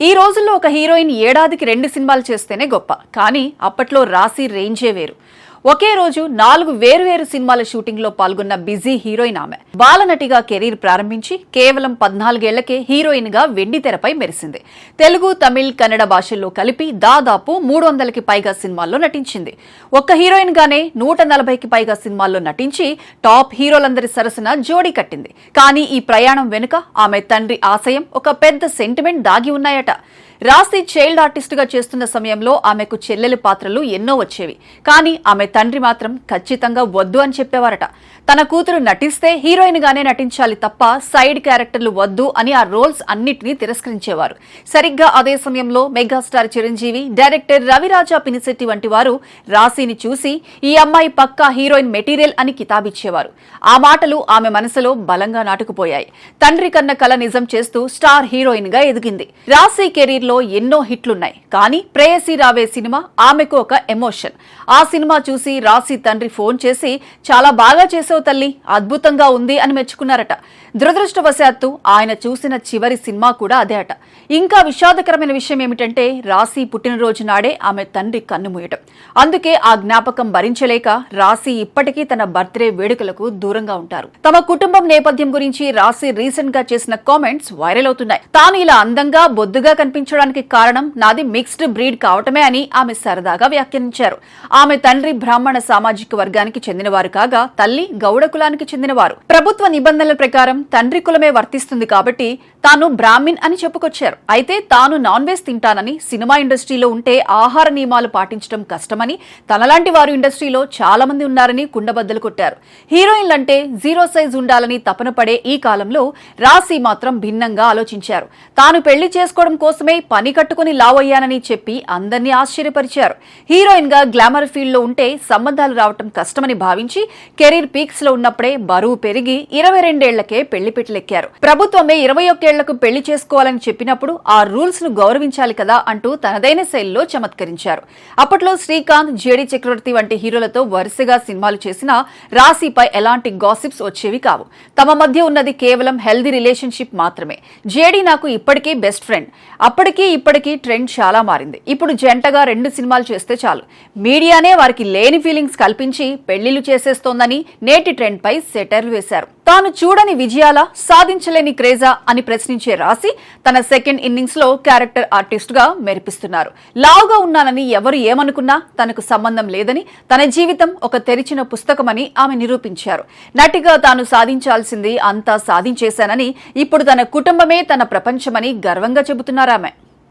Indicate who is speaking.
Speaker 1: ఈ రోజుల్లో ఒక హీరోయిన్ ఏడాదికి 2 సినిమాలు చేస్తేనే గొప్ప. కానీ అప్పట్లో రాశి రేంజే వేరు. ఒకే రోజు 4 వేర్వేరు సినిమాల షూటింగ్ లో పాల్గొన్న బిజీ హీరోయిన్ ఆమె. బాలనటిగా కెరీర్ ప్రారంభించి కేవలం 14 ఏళ్లకే హీరోయిన్ గా వెండి తెరపై మెరిసింది. తెలుగు, తమిళ్, కన్నడ భాషల్లో కలిపి దాదాపు 300కి పైగా సినిమాల్లో నటించింది. ఒక్క హీరోయిన్ గానే 140కి పైగా సినిమాల్లో నటించి టాప్ హీరోలందరి సరసన జోడీ కట్టింది. కానీ ఈ ప్రయాణం వెనుక ఆమె తండ్రి ఆశయం, ఒక పెద్ద సెంటిమెంట్ దాగి ఉన్నాయట. రాశి చైల్డ్ ఆర్టిస్ట్ గా చేస్తున్న సమయంలో ఆమెకు చెల్లెలి పాత్రలు ఎన్నో వచ్చేవి. కానీ ఆమె తండ్రి మాత్రం ఖచ్చితంగా వద్దు అని చెప్పేవారట. తన కూతురు నటిస్తే హీరోయిన్ గానే నటించాలి తప్ప సైడ్ క్యారెక్టర్లు వద్దు అని ఆ రోల్స్ అన్నిటినీ తిరస్కరించేవారు. సరిగ్గా అదే సమయంలో మెగాస్టార్ చిరంజీవి, డైరెక్టర్ రవిరాజా పినిశెట్టి వంటి వారు రాశిని చూసి ఈ అమ్మాయి పక్కా హీరోయిన్ మెటీరియల్ అని కితాబిచ్చేవారు. ఆ మాటలు ఆమె మనసులో బలంగా నాటుకుపోయాయి. తండ్రి కన్న కల నిజం చేస్తూ స్టార్ హీరోయిన్ గా ఎదిగింది. రాశి కెరీర్ లో ఎన్నో హిట్లున్నాయి. కానీ ప్రేయసి రావే సినిమా ఆమెకు ఒక ఎమోషన్. ఆ సినిమా చూసి రాశి తండ్రి ఫోన్ చేసి చాలా బాగా చేసావు తల్లి, అద్భుతంగా ఉంది అని మెచ్చుకున్నారట. దురదృష్టవశాత్తు ఆయన చూసిన చివరి సినిమా కూడా అదే అట. ఇంకా విషాదకరమైన విషయం ఏమిటంటే రాశి పుట్టినరోజు నాడే ఆమె తండ్రి కన్నుమూయటం. అందుకే ఆ జ్ఞాపకం భరించలేక రాశి ఇప్పటికీ తన బర్త్డే వేడుకలకు దూరంగా ఉంటారు. తమ కుటుంబం నేపథ్యం గురించి రాశి రీసెంట్ గా చేసిన కామెంట్స్ వైరల్ అవుతున్నాయి. తాను ఇలా అందంగా బొద్దుగా కనిపించడానికి కారణం నాది మిక్స్డ్ బ్రీడ్ కావటమే అని ఆమె సరదాగా వ్యాఖ్యానించారు. ఆమె తండ్రి బ్రాహ్మణ సామాజిక వర్గానికి చెందినవారు కాగా తల్లి గౌడ కులానికి చెందినవారు. ప్రభుత్వ నిబంధనల ప్రకారం తండ్రి కులమే వర్తిస్తుంది కాబట్టి తాను బ్రాహ్మిన్ అని చెప్పుకొచ్చారు. అయితే తాను నాన్ వెజ్ తింటానని, సినిమా ఇండస్ట్రీలో ఉంటే ఆహార నియమాలు పాటించడం కష్టమని, తనలాంటి వారు ఇండస్ట్రీలో చాలా మంది ఉన్నారని కుండబద్దలు కొట్టారు. హీరోయిన్లంటే జీరో సైజ్ ఉండాలని తపన పడే ఈ కాలంలో రాశి మాత్రం భిన్నంగా ఆలోచించారు. తాను పెళ్లి చేసుకోవడం కోసమే పని కట్టుకుని లావ్ అయ్యానని చెప్పి అందరినీ ఆశ్చర్యపరిచారు. హీరోయిన్ గా గ్లామర్ ఫీల్డ్ లో ఉంటే సంబంధాలు రావటం కష్టమని భావించి కెరీర్ పీక్స్ లో ఉన్నప్పుడే బరువు పెరిగి 22 ఏళ్లకే పెళ్లి పెట్టలెక్కారు. ప్రభుత్వమే 21 ఏళ్లకు పెళ్లి చేసుకోవాలని చెప్పినప్పుడు ఆ రూల్స్ ను గౌరవించాలి కదా అంటూ తనదైన శైలిలో చమత్కరించారు. అప్పట్లో శ్రీకాంత్, జేడీ చక్రవర్తి వంటి హీరోలతో వరుసగా సినిమాలు చేసినా రాశిపై ఎలాంటి గాసిప్స్ వచ్చేవి కావు. తమ మధ్య ఉన్నది కేవలం హెల్దీ రిలేషన్షిప్ మాత్రమే. జేడీ నాకు ఇప్పటికీ బెస్ట్ ఫ్రెండ్. అప్పటికీ ఇప్పటికీ ట్రెండ్ చాలా మారింది. ఇప్పుడు జంటగా 2 సినిమాలు చేస్తే చాలు, మీడియానే వారికి లేని ఫీలింగ్స్ కల్పించి పెళ్లిళ్లు చేసేస్తోందని నేటి ట్రెండ్ పై సెటైర్లు వేశారు. తాను చూడని విజయాల, సాధించలేని క్రేజా అని ప్రశ్నించే రాశి తన సెకండ్ ఇన్నింగ్స్ లో క్యారెక్టర్ ఆర్టిస్ట్ గా మెరిపిస్తున్నారు. లావుగా ఉన్నానని ఎవరు ఏమనుకున్నా తనకు సంబంధం లేదని, తన జీవితం ఒక తెరిచిన పుస్తకమని ఆమె నిరూపించారు. నటిగా తాను సాధించాల్సింది అంతా సాధించేశానని, ఇప్పుడు తన కుటుంబమే తన ప్రపంచమని గర్వంగా చెబుతున్నారామె.